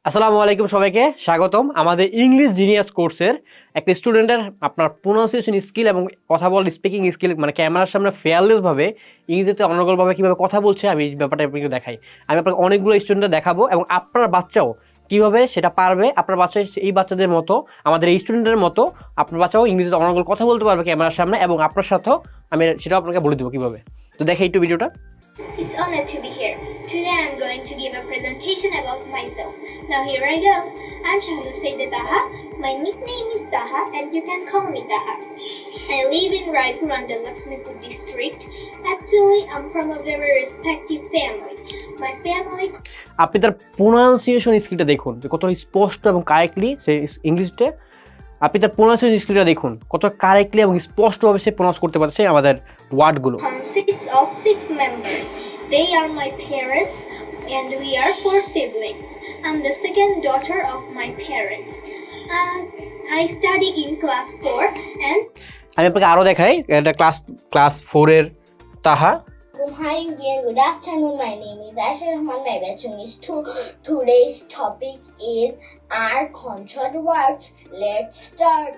আসসালামু আলাইকুম সবাইকে স্বাগতম আমাদের ইংলিশ জিনিয়াস কোর্সের একটা স্টুডেন্টের আপনার প্রোনাউন্সিয়েশন স্কিল এবং কথা বলার স্পিকিং স্কিল মানে ক্যামেরার সামনে ফেয়ারলেসভাবে ইংরেজিতে অনর্গলভাবে কীভাবে কথা বলছে আমি এই ব্যাপারটা আপনাকে দেখাই। আমি আপনাকে অনেকগুলো স্টুডেন্টদের দেখাবো এবং আপনার বাচ্চাও কীভাবে সেটা পারবে। আপনার বাচ্চা এই বাচ্চাদের মতো আমাদের এই স্টুডেন্টের মতো আপনার বাচ্চাও ইংরেজিতে অনর্গল কথা বলতে পারবে ক্যামেরার সামনে এবং আপনার সাথেও আমি সেটাও আপনাকে বলে দেবো কীভাবে। তো দেখে একটু ভিডিওটা। It's honored to be here. Today I'm going to give a presentation about myself. Now here I go. I'm Shahlu Sayyid Taha. My nickname is Taha and you can call me Taha. I live in Raipur under Lakshmipur district. Actually, I'm from a very respected family. My family... আপনি তার pronunciation স্কিলটা দেখুন যে কত স্পষ্ট এবং correctly সে ইংলিশটা, আপনি তার প্রোনাউন্সিয়েশন স্কিলটা দেখুন কত কারেক্টলি এবং স্পষ্টভাবে সে প্রোনাউন্স করতে পারছে আমাদের ওয়ার্ডগুলো। consists of 6 members. They are my parents and we are 4 siblings. I'm the second daughter of my parents. I study in class 4 and আমি আপনাকে আরও দেখাই, এটা ক্লাস 4 এর তাহা। Hi again, good afternoon. My name is Aisha Rahman. My batching is 2. Today's topic is our conjured words. Let's start.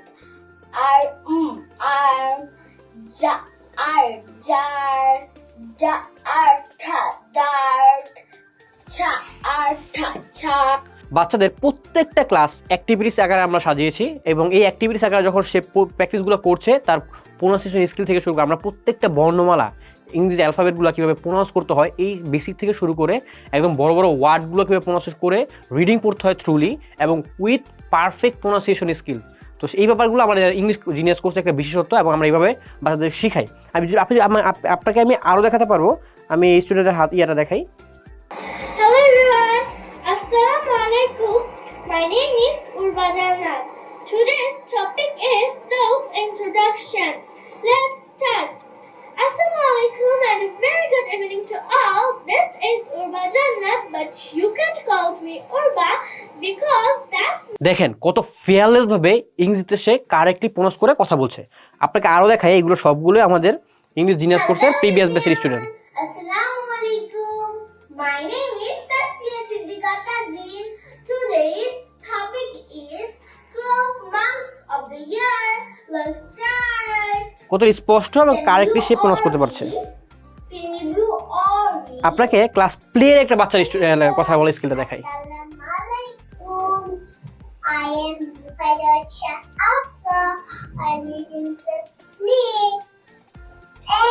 Jar, da, ta, dart, cha, ta, cha. বাচ্চাদের প্রত্যেকটা class activities আকারে আমরা সাজিয়েছি এবং এই অ্যাক্টিভিটিস আকারে যখন সে প্র্যাকটিসগুলো করছে তার প্রোনাউন্সিয়েশন স্কিল থেকে শুরু করে আমরা প্রত্যেকটা বর্ণমালা ইংরেজি অ্যালফাবেটগুলো কীভাবে প্রোনাউন্স করতে হয় এই বেসিক থেকে শুরু করে একদম বড় বড় ওয়ার্ডগুলো কীভাবে প্রোনাউন্স করে রিডিং পড়তে হয় থ্রুলি এবং উইথ পারফেক্ট প্রোনাউন্সিয়েশন স্কিল। তো এই ব্যাপারগুলো আমাদের ইংলিশ জিনিয়াস কোর্সে একটা বিশেষত্ব এবং আমরা এইভাবে বাচ্চাদের শিখাই। আপনাকে আমি আরও দেখাতে পারবো। আমি এই স্টুডেন্টের ইয়াটা দেখাই। Hello everyone. Assalamu alaikum. My name is Urva Jannat. Today's topic is self-introduction. Let's start. Assalamu alaikum and a very good evening to all. This is Urva Jannat, but you can't call me Urva because that's... দেখেন কত ফেয়ারলেসভাবে ইংরেজিতে সে correctly pronounce করে কথা বলছে। আপনাকে আরও দেখাই, এগুলো সবগুলো আমাদের ইংলিশ জিনিয়াস কোর্সের প্রিভিয়াস বেসের student. Assalamu alaikum. My name is Tasfiya Siddiqa Tazin. Today's topic is 12 months of the year. Let's start. কত স্পষ্ট এবং কারেক্টলি সে প্রোনাউন্স করতে পারছে। আপনাকে ক্লাস প্লে এর একটা বাচ্চার কথা বলার স্কিলটা দেখাই। I am Fadocha Afra. I'm reading this play. A.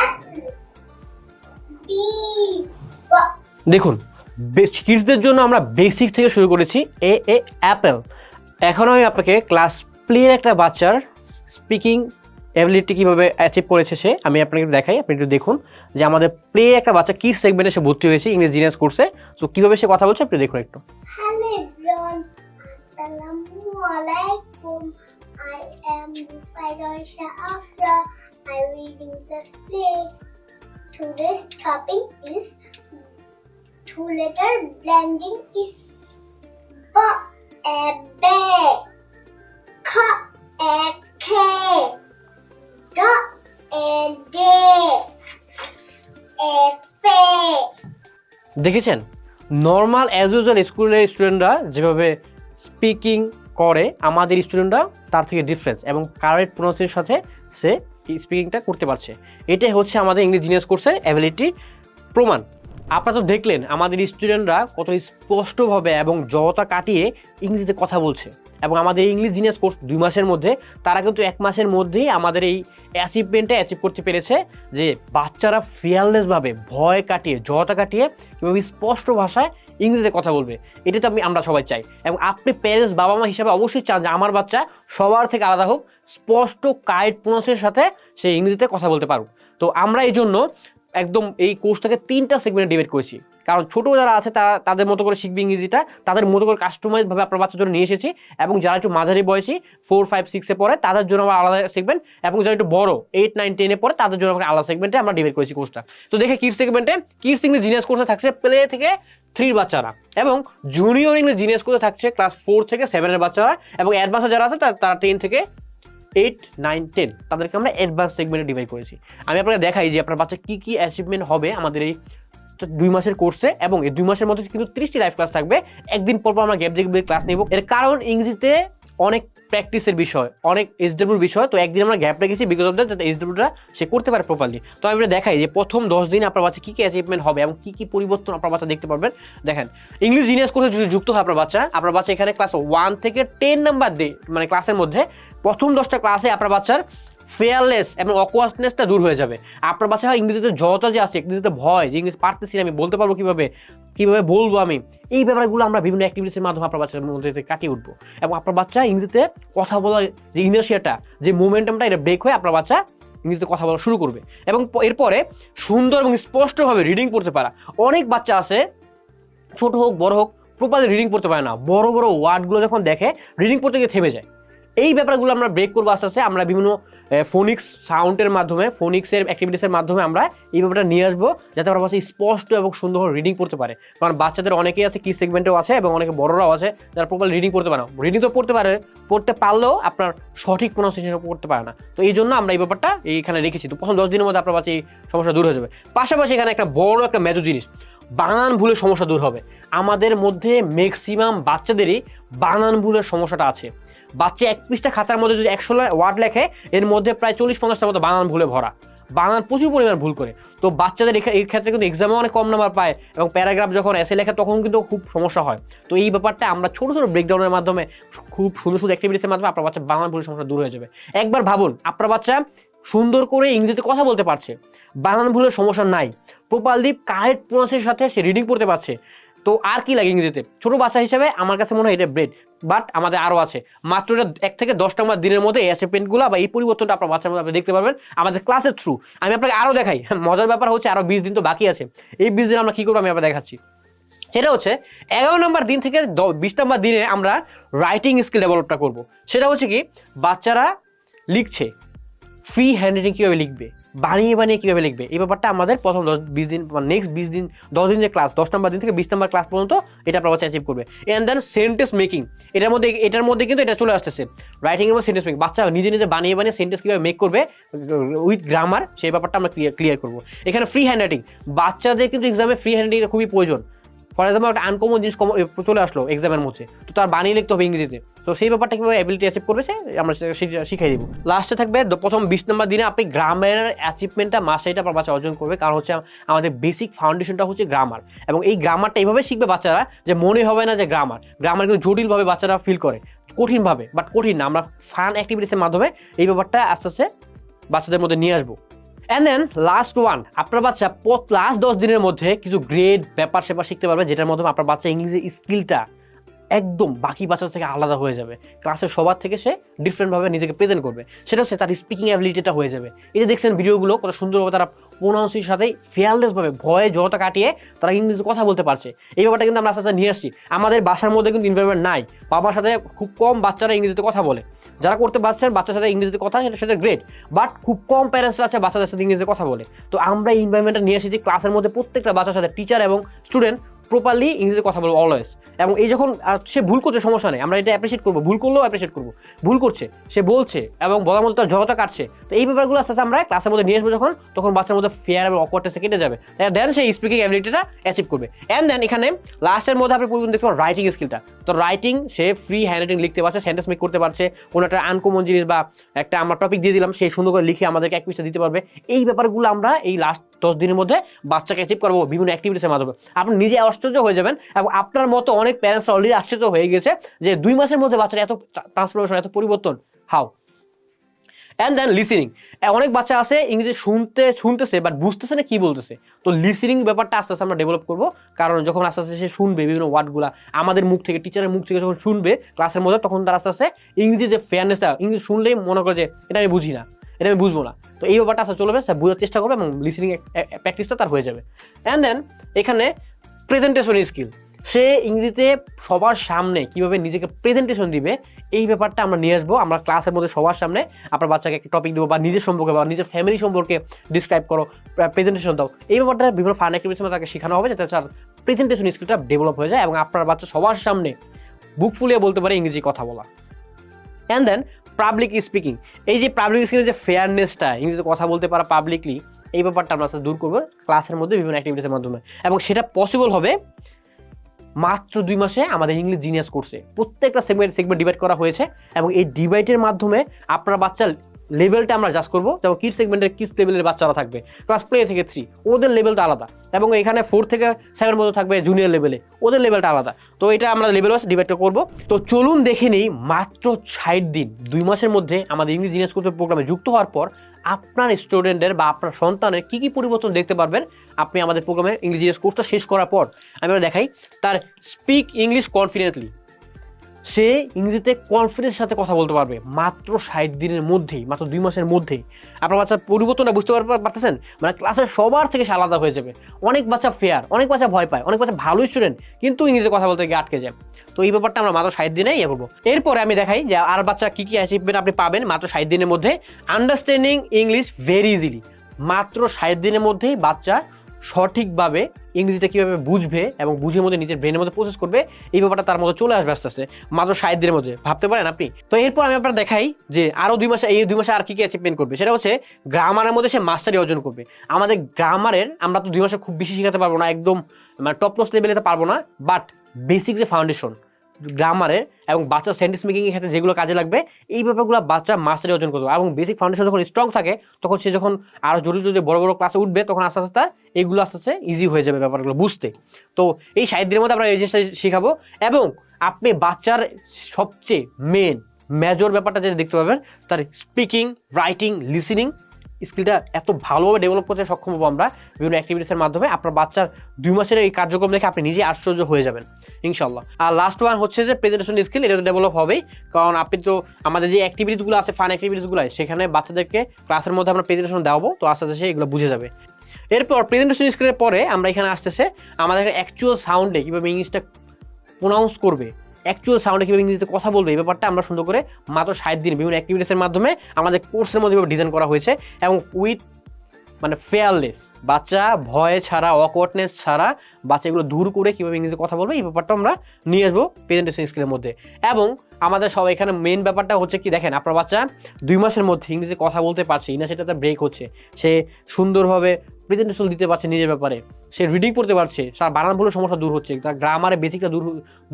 Apple. B. দেখুন কিডসদের জন্য আমরা বেসিক থেকে শুরু করেছি এ অ্যাপেল। এখন আমি আপনাকে ক্লাস প্লে এর একটা বাচ্চার স্পিকিং অ্যাবিলিটি কীভাবে অ্যাচিভ করেছে সে আমি আপনাকে একটু দেখাই। আপনি একটু দেখুন যে আমাদের প্লে একটা বাচ্চা কিডস সেগমেন্টে সে ভর্তি হয়েছে ইংলিশ জিনিয়াস কোর্সে। তো কীভাবে সে কথা বলছে আপনি দেখুন একটু। Hello everyone. Assalamu alaikum. I am Fadocha Afra. I'm reading this play. Today's topic is 2-letter blending is ba, a, bear, ka, a, k, da, a, day, a, fe. দেখেছেন normal as usual স্কুলের স্টুডেন্টরা যেভাবে speaking করে আমাদের স্টুডেন্টরা তার থেকে difference এবং কারেক্ট প্রোনাউন্সিয়েশনের সাথে সে স্পিকিংটা করতে পারছে। এটাই হচ্ছে আমাদের ইংলিশ জিনিয়াস কোর্সের অ্যাবিলিটি প্রমাণ। আপনারা তো দেখলেন আমাদের স্টুডেন্টরা কত স্পষ্টভাবে এবং জড়তা কাটিয়ে ইংরেজিতে কথা বলছে এবং আমাদের ইংলিশ জিনিয়াস কোর্স 2 মাসের মধ্যে তারা কিন্তু 1 মাসের মধ্যেই আমাদের এই অ্যাচিভমেন্টটা অ্যাচিভ করতে পেরেছে যে বাচ্চারা ফিয়ারলেসভাবে ভয় কাটিয়ে জড়তা কাটিয়ে কীভাবে স্পষ্ট ভাষায় ইংরেজিতে কথা বলবে। এটা তো আমরা সবাই চাই এবং আপনি প্যারেন্টস বাবা মা হিসাবে অবশ্যই চান যে আমার বাচ্চা সবার থেকে আলাদা হোক, স্পষ্ট কারেক্ট প্রোনাউন্সিয়েশনের সাথে সে ইংরেজিতে কথা বলতে পারুক। তো আমরা এই জন্য একদম এই কোর্সটাকে 3টা সেগমেন্টে ডিভাইড করেছি, কারণ ছোটো যারা আছে তাদের মতো করে শিখবে ইংরেজিটা, তাদের মতো করে কাস্টমাইজভাবে আপনার বাচ্চার জন্য নিয়ে এসেছি এবং যারা একটু মাঝারি বয়সী 4, 5, 6-এ পড়ে তাদের জন্য আমরা আলাদা সেগমেন্ট এবং যারা একটু বড় 8, 9, 10-এ পড়ে তাদের জন্য আমরা আলাদা সেগমেন্টে আমরা ডিভাইড করেছি কোর্সটা। তো দেখে কিডস সেগমেন্টে কিডস ইংলিশ জিনিয়াস কোর্সে থাকছে প্লে থেকে 3 বাচ্চারা এবং জুনিয়র ইংলিশ জিনিয়াস কোর্সে থাকছে ক্লাস 4 থেকে 7-এর বাচ্চারা এবং অ্যাডভান্স যারা আছে তারা 10 থেকে 8, 9, 10 তাদেরকে আমরা অ্যাডভান্স সেগমেন্টে ডিভাইড করেছি। আমি আপনাকে দেখাই যে আপনার বাচ্চা কী কী অ্যাচিভমেন্ট হবে আমাদের এই 2 মাসের কোর্সে, এবং এই 2 মাসের মধ্যে কিন্তু 30টি লাইভ ক্লাস থাকবে। একদিন পর আমরা গ্যাপ দিয়ে ক্লাস নেব। এর কারণ ইংরেজিতে অনেক প্র্যাকটিসের বিষয়, অনেক SW বিষয়, তো একদিন আমরা গ্যাপ রেখেছি বিকজ অফ দ্যাট, যাতে SWটা সে করতে পারে প্রপারলি। তো আমি দেখাই যে প্রথম 10 দিন আপনার বাচ্চা কী কী অ্যাচিভমেন্ট হবে এবং কী কী পরিবর্তন আপনার বাচ্চা দেখতে পারবেন। দেখেন, ইংলিশ জিনিয়াস কোর্সে যদি যুক্ত হয় আপনার বাচ্চা এখানে ক্লাস 1 থেকে 10 নাম্বার মানে ক্লাসের মধ্যে প্রথম 10টা ক্লাসে আপনার বাচ্চার ফেয়ারলেস এবং অকওয়ার্ডনেসটা দূর হয়ে যাবে। আপনার বাচ্চা ইংরেজিতে জড়তা যে আছে, ইংরেজিতে ভয় যে ইংলিশ পারতেছি না, আমি বলতে পারবো কিভাবে বলবো আমি, এই ব্যাপারগুলো আমরা বিভিন্ন অ্যাক্টিভিটিসের মাধ্যমে আপনার বাচ্চার মধ্যে কাটিয়ে উঠবো। এবং আপনার বাচ্চা ইংরেজিতে কথা বলার যে ইনার্শিয়াটা, যে মোমেন্টামটা, এটা ব্রেক হয়ে আপনার বাচ্চা ইংরেজিতে কথা বলা শুরু করবে। এবং এরপরে সুন্দর এবং স্পষ্টভাবে রিডিং পড়তে পারা। অনেক বাচ্চা আছে, ছোট হোক বড় হোক, প্রপারলি রিডিং পড়তে পারে না, বড় বড় ওয়ার্ডগুলো যখন দেখে রিডিং পড়তে গিয়ে থেমে যায়। এই ব্যাপারগুলো আমরা ব্রেক করবো আস্তে আস্তে। আমরা বিভিন্ন ফোনিক্স সাউন্ডের মাধ্যমে, ফোনিক্সের অ্যাক্টিভিটিসের মাধ্যমে আমরা এই ব্যাপারটা নিয়ে আসবো, যাতে আমরা বাচ্চা স্পষ্ট এবং সুন্দর রিডিং পড়তে পারে। কারণ বাচ্চাদের অনেকেই আছে, কি সেগমেন্টেও আছে এবং অনেকে বড়রাও আছে যারা প্রপারলি রিডিং পড়তে পারে না। রিডিং তো পড়তে পারলেও আপনার সঠিক প্রোনাউন্সিয়েশন পড়তে পারে না। তো এই জন্য আমরা এই ব্যাপারটা এইখানে রেখেছি। তো প্রথম 10 দিনের মধ্যে আপনার বাচ্চা এই সমস্যা দূর হয়ে যাবে। পাশাপাশি এখানে একটা বড় একটা মেজর জিনিস, বানান ভুলের সমস্যা দূর হবে। আমাদের মধ্যে ম্যাক্সিমাম বাচ্চাদেরই বানান ভুলের সমস্যাটা আছে। বাচ্চা 1 পৃষ্ঠা খাতার মধ্যে যদি 100 ওয়ার্ড লেখে, এর মধ্যে প্রায় 40-50টার মতো বানান ভুলে ভরা, বানান প্রচুর পরিমাণ ভুল করে। তো বাচ্চাদের এই ক্ষেত্রে কিন্তু এক্সামে অনেক কম নাম্বার পায়, এবং প্যারাগ্রাফ যখন এসে লেখে তখন কিন্তু খুব সমস্যা হয়। তো এই ব্যাপারটা আমরা ছোটো ছোটো ব্রেকডাউনের মাধ্যমে, খুব সুন্দর সুন্দর অ্যাক্টিভিটিসের মাধ্যমে আপনার বাচ্চা বানান ভুলের সমস্যা দূর হয়ে যাবে। একবার ভাবুন, আপনার বাচ্চা সুন্দর করে ইংরেজিতে কথা বলতে পারছে, বানান ভুলের সমস্যা নাই, প্রপারলি কারেক্ট প্রোনাউন্সিয়েশনের সাথে সে রিডিং পড়তে পারছে, তো আর কি লাগে ইংরেজিতে? ছোটো বাচ্চা হিসেবে আমার কাছে মনে হয় এটা ব্রেড। বাট আমাদের আরও আছে, মাত্র এটা 1 থেকে 10 নম্বর দিনের মধ্যে এই অ্যাচিভমেন্টগুলো বা এই পরিবর্তনটা আপনার বাচ্চার মধ্যে আপনি দেখতে পারবেন আমাদের ক্লাসের থ্রু। আমি আপনাকে আরও দেখাই, মজার ব্যাপার হচ্ছে আরও 20 দিন তো বাকি আছে। এই 20 দিন আমরা কী করবো আমি আপনাকে দেখাচ্ছি। সেটা হচ্ছে 11 নম্বর দিন থেকে 20 নম্বর দিনে আমরা রাইটিং স্কিল ডেভেলপটা করব। সেটা হচ্ছে কি, বাচ্চারা লিখছে, ফ্রি হ্যান্ড রাইটিং কীভাবে লিখবে, বানিয়ে বানিয়ে কীভাবে লিখবে, এই ব্যাপারটা আমাদের প্রথম 20 দিন, নেক্সট 20 দিন, 10 দিন যে ক্লাস, 10 নম্বর দিন থেকে 20 নম্বর ক্লাস পর্যন্ত এটা আপনার বাচ্চা অ্যাচিভ করবে। অ্যান্ড দেন সেন্টেন্স মেকিং, এটার মধ্যে কিন্তু এটা চলে আসতেছে, রাইটিংয়ের মধ্যে সেন্টেন্স মেকিং। বাচ্চা নিজে নিজে বানিয়ে বানিয়ে সেন্টেন্স কীভাবে মেক করবে উইথ গ্রামার, সেই ব্যাপারটা আমরা ক্লিয়ার করবো। এখানে ফ্রি হ্যান্ড রাইটিং, বাচ্চাদের কিন্তু এক্সামে ফ্রি হ্যান্ড রাইটিংটা খুবই প্রয়োজন। ফর এক্সাম্পল একটা আনকমন জিনিস চলে আসলো এক্সামের মধ্যে, তো তার বানিয়ে লিখতে হবে ইংরেজিতে। তো সেই ব্যাপারটা কীভাবে অ্যাবিলিটি অ্যাচিভ করবে আমরা শিখিয়ে দিব। লাস্টে থাকবে প্রথম 20 নম্বর দিনে আপনি গ্রামারের অ্যাচিভমেন্টটা মাস্টারিটা আপনার বাচ্চা অর্জন করবে। কারণ হচ্ছে আমাদের বেসিক ফাউন্ডেশনটা হচ্ছে গ্রামার, এবং এই গ্রামারটা এইভাবে শিখবে বাচ্চারা যে মনে হবে না যে গ্রামার কিন্তু জটিলভাবে বাচ্চারা ফিল করে, কঠিনভাবে। বাট কঠিন না, আমরা ফান অ্যাক্টিভিটিসের মাধ্যমে এই ব্যাপারটা আস্তে আস্তে বাচ্চাদের মধ্যে নিয়ে আসবো। অ্যান্ড দেন লাস্ট ওয়ান, আপনার বাচ্চা লাস্ট 10 দিনের মধ্যে কিছু গ্রেড ব্যাপার সেপার শিখতে পারবে, যেটার মাধ্যমে আপনার বাচ্চা ইংরেজি স্কিলটা একদম বাকি বাচ্চাদের থেকে আলাদা হয়ে যাবে। ক্লাসের সবার থেকে সে ডিফারেন্টভাবে নিজেকে প্রেজেন্ট করবে, সেটা হচ্ছে তার স্পিকিং অ্যাবিলিটিটা হয়ে যাবে। এই যে দেখছেন ভিডিওগুলো কত সুন্দরভাবে তারা প্রোনাউন্সিয়েশনের সাথে ফেয়ারলেসভাবে ভয়ে জড়তা কাটিয়ে তারা ইংরেজিতে কথা বলতে পারছে। এই ব্যাপারটা কিন্তু আমরা আস্তে আস্তে নিয়ে আসছি। আমাদের বাসার মধ্যে কিন্তু এনভায়রনমেন্ট নাই, বাবার সাথে খুব কম বাচ্চারা ইংরেজিতে কথা বলে। যারা করতে পারছেন বাচ্চার সাথে ইংরেজিতে কথা, সেটা গ্রেট, বাট খুব কম প্যারেন্টসরা আছে বাচ্চাদের সাথে ইংরেজিতে কথা বলে। তো আমরা এই এনভায়রনমেন্টটা নিয়ে এসেছি ক্লাসের মধ্যে, প্রত্যেকটা বাচ্চার সাথে টিচার এবং স্টুডেন্ট প্রপারলি ইংরেজিতে কথা বলবো অলওয়েজ। এবং এই যখন সে ভুল করছে সমস্যা নেই, আমরা এটা অ্যাপ্রিসিয়েট করবো, ভুল করলেও অ্যাপ্রিসিয়েট করবো। ভুল করছে, সে বলছে এবং বলার মধ্যে তার জড়তা কাটছে, তো এই ব্যাপারগুলো আস্তে আস্তে আমরা ক্লাসের মধ্যে নিয়ে আসবো, তখন বাচ্চার মধ্যে ফেয়ার এবং অকওয়ার্ডনেস কেটে যাবে। দেন সেই স্পিকিং অ্যাবিলিটিটা অ্যাচিভ করবে। অ্যান্ড দেন এখানে লাস্টের মধ্যে আপনি পর্যন্ত দেখতে পাবেন রাইটিং স্কিলটা। তো রাইটিং, সে ফ্রি হ্যান্ড রাইটিং লিখতে পারছে, সেন্টেন্স মেক করতে পারছে, কোনো একটা আনকমন জিনিস বা একটা আমরা টপিক দিয়ে দিলাম, সেই সুন্দর করে লিখে আমাদেরকে 1 পৃষ্ঠা দিতে পারবে। এই ব্যাপারগুলো আমরা এই লাস্ট 10 দিনের মধ্যে বাচ্চাকে অ্যাচিভ করবো বিভিন্ন অ্যাক্টিভিটিসের মাধ্যমে। আপনি নিজে আশ্চর্য হয়ে যাবেন, এবং আপনার মতো অনেক প্যারেন্টস অলরেডি আশ্চর্য হয়ে গেছে যে 2 মাসের মধ্যে বাচ্চার এত ট্রান্সফরমেশন, এত পরিবর্তন, হাউ। অ্যান্ড দেন লিসেনিং, অনেক বাচ্চা আছে ইংরেজি শুনতেছে বাট বুঝতেছে না কি বলতেছে। তো লিসেনিং ব্যাপারটা আস্তে আস্তে আমরা ডেভেলপ করবো, কারণ যখন আস্তে আস্তে সে শুনবে বিভিন্ন ওয়ার্ডগুলো আমাদের মুখ থেকে, টিচারের মুখ থেকে যখন শুনবে ক্লাসের মধ্যে, তখন তার আস্তে আস্তে ইংরেজি যে ফেয়ারনেসটা, ইংরেজি শুনলেই মনে করে যে এটা আমি বুঝি না, এটা আমি বুঝবো না। তো এই ব্যাপারটা আসলে চলবে, সে বোঝার চেষ্টা করবে এবং লিসেনিং প্র্যাকটিসটা তার হয়ে যাবে। অ্যান্ড দেন এখানে প্রেজেন্টেশন স্কিল, সে ইংরেজিতে সবার সামনে কিভাবে নিজেকে প্রেজেন্টেশন দিবে, এই ব্যাপারটা আমরা নিয়ে আসবো। আমরা ক্লাসের মধ্যে সবার সামনে আপনার বাচ্চাকে একটা টপিক দেবো, বা নিজের সম্পর্কে বা নিজের ফ্যামিলি সম্পর্কে ডিসক্রাইব করো, প্রেজেন্টেশন দাও। এই ব্যাপারটা বিভিন্ন ফান অ্যাক্টিভিটির মধ্যে তাকে শেখানো হবে, যাতে তার প্রেজেন্টেশন স্কিলটা ডেভেলপ হয়ে যায় এবং আপনার বাচ্চা সবার সামনে বুক ফুলিয়ে বলতে পারে ইংরেজি কথা বলা। অ্যান্ড দেন পাবলিক স্পিকিং, এই যে পাবলিক স্পিকিংয়ের যে ফেয়ারনেসটা, ইংরেজিতে কথা বলতে পারা পাবলিকলি, এই ব্যাপারটা আমরা দূর করবো ক্লাসের মধ্যে বিভিন্ন অ্যাক্টিভিটিসের মাধ্যমে, এবং সেটা পসিবল হবে মাত্র 2 মাসে আমাদের ইংলিশ জিনিয়াস কোর্সে। প্রত্যেকটা সেগমেন্ট ডিভাইড করা হয়েছে, এবং এই ডিভাইডের মাধ্যমে আপনার বাচ্চার লেভেলটা আমরা জাজ করবো। যেমন কিডস সেগমেন্টের কিডস লেভেলের বাচ্চারা থাকবে ক্লাস প্লে থেকে 3, ওদের লেভেলটা আলাদা, এবং এখানে 4 থেকে 7 মধ্যে থাকবে জুনিয়র লেভেলে, ওদের লেভেলটা আলাদা। তো এটা আমরা লেভেল ওয়াইজ ডিভাইডটা করবো। তো চলুন দেখে নিই মাত্র 60 দিন 2 মাসের মধ্যে আমাদের ইংলিশ জিনিয়াস কোর্সের প্রোগ্রামে যুক্ত হওয়ার পর আপনার স্টুডেন্টের বা আপনার সন্তানের কী কী পরিবর্তন দেখতে পারবেন আপনি আমাদের প্রোগ্রামে ইংলিশ জিনিয়াস কোর্সটা শেষ করার পর। আমি দেখাই তার স্পিক ইংলিশ কনফিডেন্টলি, সে ইংরেজিতে কনফিডেন্সের সাথে কথা বলতে পারবে মাত্র 60 দিনের মধ্যেই, মাত্র 2 মাসের মধ্যেই। আপনার বাচ্চার পরিবর্তনটা বুঝতে পারতেছেন, মানে ক্লাসের সবার থেকে সে আলাদা হয়ে যাবে। অনেক বাচ্চা ফেয়ার, অনেক বাচ্চা ভয় পায়, অনেক বাচ্চা ভালো স্টুডেন্ট কিন্তু ইংরেজিতে কথা বলতে গিয়ে আটকে যায়। তো এই ব্যাপারটা আমরা মাত্র 60 দিনে করবো। এরপরে আমি দেখাই যে আর বাচ্চা কী কী অ্যাচিভমেন্ট আপনি পাবেন মাত্র 60 দিনের মধ্যে। আন্ডারস্ট্যান্ডিং ইংলিশ ভেরি ইজিলি, মাত্র 60 দিনের মধ্যেই বাচ্চা সঠিকভাবে ইংরেজিটা কীভাবে বুঝবে এবং বুঝে মধ্যে নিজের ব্রেনের মধ্যে প্রসেস করবে, এই ব্যাপারটা তার মধ্যে চলে আসবে আস্তে আস্তে মাত্র 60 দিনের মধ্যে। ভাবতে পারেন আপনি। তো এরপর আমি আপনার দেখাই যে আরও 2 মাসে, এই 2 মাসে আর কী কী অ্যাচিভমেন্ট করবে। সেটা হচ্ছে গ্রামারের মধ্যে সে মাস্টারি অর্জন করবে। আমাদের গ্রামারের আমরা তো 2 মাসে খুব বেশি শেখাতে পারবো না, একদম মানে টপ নোস লেভেলে তো পারবো না, বাট বেসিক যে ফাউন্ডেশন গ্রামারের এবং বাচ্চার সেন্টেন্স মেকিংয়ের ক্ষেত্রে যেগুলো কাজে লাগবে, এই ব্যাপারগুলো বাচ্চা মাস্টারি অর্জন করবে। এবং বেসিক ফাউন্ডেশন যখন স্ট্রং থাকে তখন সে যখন আরও জরুরি যদি বড় বড় ক্লাসে উঠবে তখন আস্তে আস্তে এইগুলো আস্তে আস্তে ইজি হয়ে যাবে ব্যাপারগুলো বুঝতে। তো এই 60 দিনের মধ্যে আমরা এই জিনিসটা শেখাবো, এবং আপনি বাচ্চার সবচেয়ে মেজর ব্যাপারটা যেটা দেখতে পাবেন তার স্পিকিং, রাইটিং, লিসেনিং স্কিলটা এত ভালোভাবে ডেভেলপ করতে সক্ষম হবো আমরা বিভিন্ন অ্যাক্টিভিটিসের মাধ্যমে। আপনার বাচ্চার 2 মাসের এই কার্যক্রম দেখে আপনি নিজে আশ্চর্য হয়ে যাবেন ইনশাল্লাহ। আর লাস্ট ওয়ান হচ্ছে যে প্রেজেন্টেশন স্কিল, এটা তো ডেভেলপ হবেই, কারণ আপনি তো আমাদের যে অ্যাক্টিভিটিসগুলো আছে, ফান অ্যাক্টিভিটিসগুলো, সেখানে বাচ্চাদেরকে ক্লাসের মধ্যে আমরা প্রেজেন্টেশন দেওয়াবো, তো আস্তে আস্তে এগুলো বুঝে যাবে। এরপর প্রেজেন্টেশন স্কিলের পরে আমরা এখানে আসতেছে আমাদের অ্যাকচুয়াল সাউন্ডে কীভাবে ইংলিশটা প্রোনাউন্স করবে, অ্যাকচুয়াল সাউন্ডে কীভাবে ইংরেজিতে কথা বলবে, এই ব্যাপারটা আমরা সুন্দর করে মাত্র 60 দিন বিভিন্ন অ্যাক্টিভিটিসের মাধ্যমে আমাদের কোর্সের মধ্যে ডিজাইন করা হয়েছে, এবং উইথ মানে ফেয়ারলেস, বাচ্চা ভয় ছাড়া, অকওয়ার্ডনেস ছাড়া বাচ্চা এগুলো দূর করে কীভাবে ইংরেজিতে কথা বলবে এই ব্যাপারটা আমরা নিয়ে আসবো প্রেজেন্টেশন স্কিলের মধ্যে। এবং আমাদের সব এখানে মেন ব্যাপারটা হচ্ছে কি, দেখেন আপনার বাচ্চা 2 মাসের মধ্যে ইংরেজি কথা বলতে পারছে, না সেটা তার ব্রেক হচ্ছে, সে সুন্দরভাবে প্রেজেন্টেশন দিতে পারছে নিজের ব্যাপারে, সে রিডিং করতে পারছে, তার বানান ভুলের সমস্যা দূর হচ্ছে, তার গ্রামারে বেসিকটা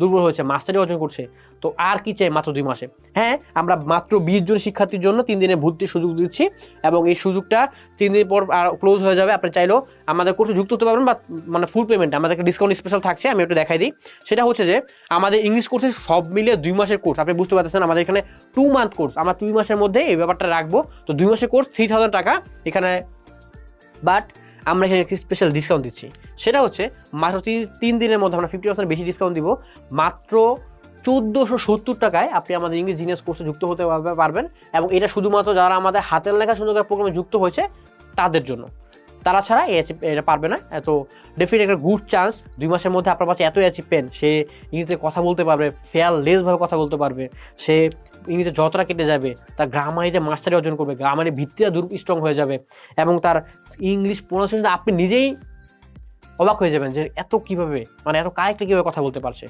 দুর্বল হয়েছে, মাস্টারি অর্জন করছে। তো আর কি চাই মাত্র 2 মাসে? হ্যাঁ, আমরা মাত্র 20 জন শিক্ষার্থীর জন্য 3 দিনের ভর্তির সুযোগ দিচ্ছি, এবং এই সুযোগটা 3 দিন পর আর ক্লোজ হয়ে যাবে। আপনি চাইলেও আমাদের কোর্সে যুক্ত হতে পারবেন, বা মানে ফুল পেমেন্ট আমাদের একটা ডিসকাউন্ট স্পেশাল থাকছে, আমি একটু দেখাই দিই। সেটা হচ্ছে যে আমাদের ইংলিশ কোর্সে সব মিলিয়ে 2 মাসের কোর্স, আপনি বুঝতে পারতেছেন আমাদের এখানে 2 মান্থ কোর্স, আমরা 2 মাসের মধ্যে এই ব্যাপারটা রাখবো। তো 2 মাসের কোর্স 3000 টাকা এখানে, বাট আমরা এখানে একটি স্পেশাল ডিসকাউন্ট দিচ্ছি। সেটা হচ্ছে মাত্র 3 দিনের মধ্যে আমরা 50% বেশি ডিসকাউন্ট দিব, মাত্র 1470 টাকায় আপনি আমাদের ইংলিশ জিনিয়াস কোর্সে যুক্ত হতে পারবেন। এবং এটা শুধুমাত্র যারা আমাদের হাতের লেখা সুন্দর প্রোগ্রামে যুক্ত হয়েছে তাদের জন্য, তারা ছাড়া এটা পারবে না। এত ডেফিনেট একটা গুড চান্স, 2 মাসের মধ্যে আপনার বাচ্চা এত অ্যাচিভমেন্ট, সে ইংরেজিতে কথা বলতে পারবে, ফেয়ারলেসভাবে কথা বলতে পারবে, সে ইংরেজিতে যতটা কেটে যাবে, তার গ্রামারিতে মাস্টারি অর্জন করবে, গ্রামারের ভিত্তিটা স্ট্রং হয়ে যাবে, এবং তার ইংলিশ প্রোনাউন্সিয়েশন আপনি নিজেই অবাক হয়ে যাবেন যে এত কীভাবে, মানে এত কারেক্টলি কীভাবে কথা বলতে পারছে।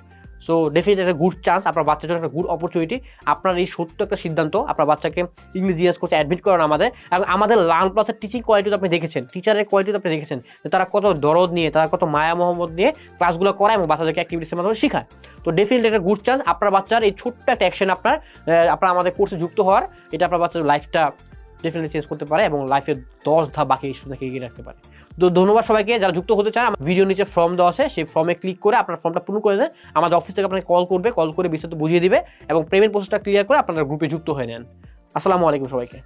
সো ডেফিনেট একটা গুড চান্স, আপনার বাচ্চার জন্য একটা গুড অপরচুনিটি। আপনার এই সত্য একটা সিদ্ধান্ত, আপনার বাচ্চাকে ইংলিশ জিনিয়াস কোর্সে অ্যাডমিট করান আমাদের। এবং আমাদের লার্ন প্লাসের টিচিং কোয়ালিটি আপনি দেখেছেন, টিচারের কোয়ালিটি আপনি দেখেছেন, তারা কত দরদ নিয়ে, তারা কত মায়া মহম্মদ নিয়ে ক্লাসগুলো করায় এবং বাচ্চাদেরকে অ্যাক্টিভিটিসের মাধ্যমে শেখায়। তো ডেফিনেটলি একটা গুড চান্স, আপনার বাচ্চার এই ছোট্ট একটা অ্যাকশন আপনার আমাদের কোর্সে যুক্ত হওয়ার, এটা আপনার বাচ্চার লাইফটা ডেফিনেটলি চেঞ্জ করতে পারে এবং লাইফের 10 ধাপ বাকি স্টুডেন্টকে এগিয়ে রাখতে পারে। তো ধন্যবাদ সবাইকে যারা যুক্ত হতে চান। ভিডিও নিচে ফর্ম দেওয়া আছে, সেই ফর্মে ক্লিক করে আপনার ফর্মটা পূরণ করে দেন, আমাদের অফিস থেকে আপনাকে কল করে বিস্তারিত বুঝিয়ে দিবে এবং পেমেন্ট প্রসেসটা ক্লিয়ার করে আপনারা গ্রুপে যুক্ত হয়ে নেন। আসসালামু আলাইকুম সবাইকে।